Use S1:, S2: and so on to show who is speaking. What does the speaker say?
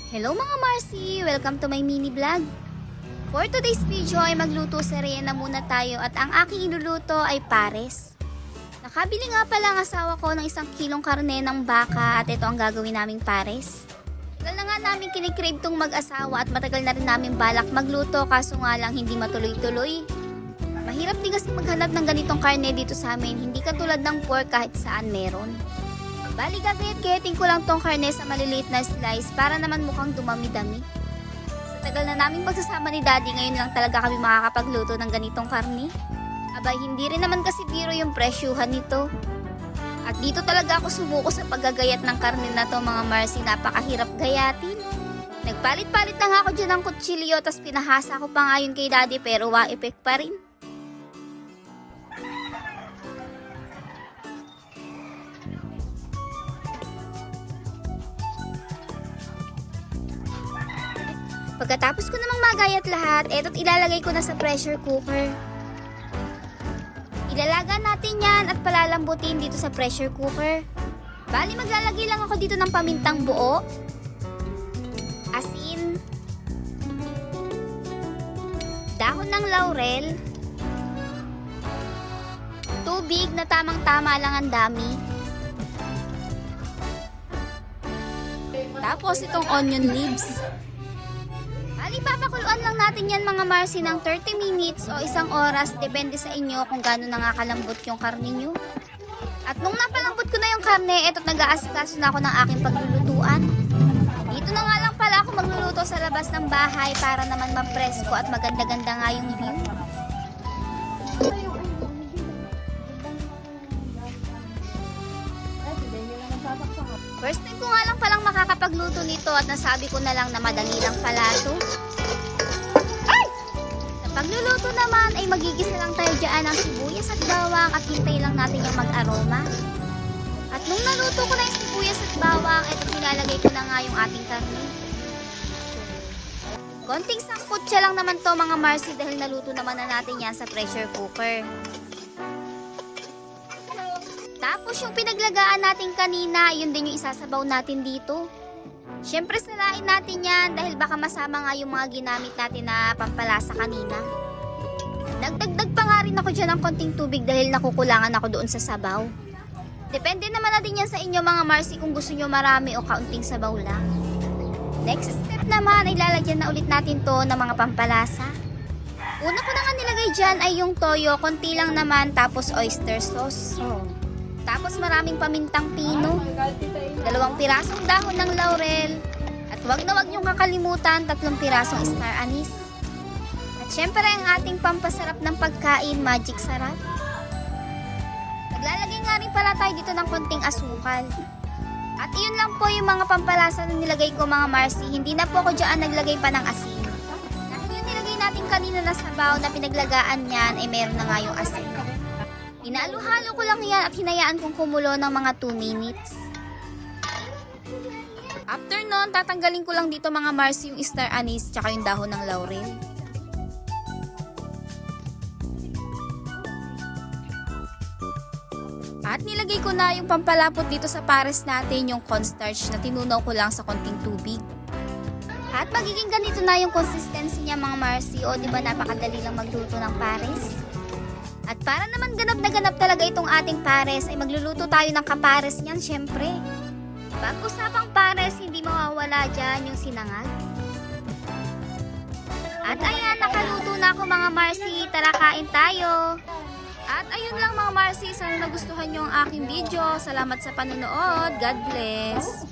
S1: Hello mga Marcy! Welcome to my mini vlog. For today's video ay magluto sa Reyna muna tayo at ang aking iluluto ay pares. Nakabili nga pala ang asawa ko ng 1 kilong karne ng baka at ito ang gagawin naming pares. Tagal na nga namin kinikrave tong mag-asawa at matagal na rin namin balak magluto kaso nga lang hindi matuloy-tuloy. Mahirap din kasi maghanap ng ganitong karne dito sa amin, hindi katulad ng pork kahit saan meron. Bali gagayat-gayatin ko lang tong karne sa maliliit na slice para naman mukhang dumami-dami. Sa tagal na naming pagsasama ni Daddy, ngayon lang talaga kami makakapagluto ng ganitong karne. Abay, hindi rin naman kasi biro yung presyuhan nito. At dito talaga ako sumuko sa paggagayat ng karne na to mga Marcy, napakahirap gayatin. Nagpalit-palit na nga ako dyan ng kutsilyo, tas pinahasa ko pa nga yun kay Daddy pero wa-effect pa rin. Pagkatapos ko namang magayat lahat, eto't ilalagay ko na sa pressure cooker. Ilalaga natin yan at palalambutin dito sa pressure cooker. Bali maglalagay lang ako dito ng pamintang buo, asin, dahon ng laurel, tubig na tamang-tama lang ang dami, tapos itong onion leaves. Ipapakuluan lang natin yan mga Marcy ng 30 minutes o 1 oras, depende sa inyo kung gaano nakakalambot yung karne nyo. At nung napalambot ko na yung karne, eto't nag-aasikaso na ako ng aking paglulutuan. Dito na nga lang pala ako magluluto sa labas ng bahay para naman mapresko at maganda-ganda nga yung view. First time ko nga lang palang makakapagluto nito at nasabi ko na lang na madali lang pala ito. Sa pagluluto naman ay magigisa lang tayo dyan ng sibuyas at bawang at hintay lang natin yung mag-aroma. At nung naluto ko na yung sibuyas at bawang, ito nilalagay ko na nga yung ating karne. Konting sangkutsa lang naman to mga Marcy dahil naluto naman na natin yan sa pressure cooker. Tapos yung pinaglagaan natin kanina, yun din yung isasabaw natin dito. Siyempre salain natin yan dahil baka masama nga yung mga ginamit natin na pampalasa kanina. Nagdagdag pa nga rin ako dyan ng konting tubig dahil nakukulangan ako doon sa sabaw. Depende naman natin yan sa inyo mga Marcy kung gusto nyo marami o kaunting sabaw lang. Next step naman ay lalagyan na ulit natin to ng mga pampalasa. Una ko na nga nilagay dyan ay yung toyo, konti lang naman, tapos oyster sauce. Tapos maraming pamintang pino, 2 pirasong dahon ng laurel, at wag na wag niyong kakalimutan 3 pirasong star anise. At syempre ang ating pampasarap ng pagkain, magic sarap. Naglalagay nga rin pala tayo dito ng konting asukal. At iyon lang po yung mga pampalasa na nilagay ko mga Marcy, hindi na po ako dyan naglagay pa ng asin. Dahil yung nilagay natin kanina na sabaw na pinaglagaan niyan ay meron na nga yung asin. Inalo-halo ko lang yan at hinayaan kong kumulo ng mga 2 minutes. After nun, tatanggalin ko lang dito mga Marcy yung star anise tsaka yung dahon ng laurel. At nilagay ko na yung pampalapot dito sa pares natin, yung cornstarch na tinunaw ko lang sa konting tubig. At magiging ganito na yung consistency niya mga Marcy. O diba napakadali lang magluto ng pares? At para naman ganap na ganap talaga itong ating pares ay magluluto tayo ng kapares niyan syempre. Pag-usapang pares, hindi mawawala dyan yung sinangag. At ayan, nakaluto na ako mga Marcy, tara kain tayo. At ayun lang mga Marcy, sana nagustuhan nyo ang aking video. Salamat sa panonood, God bless.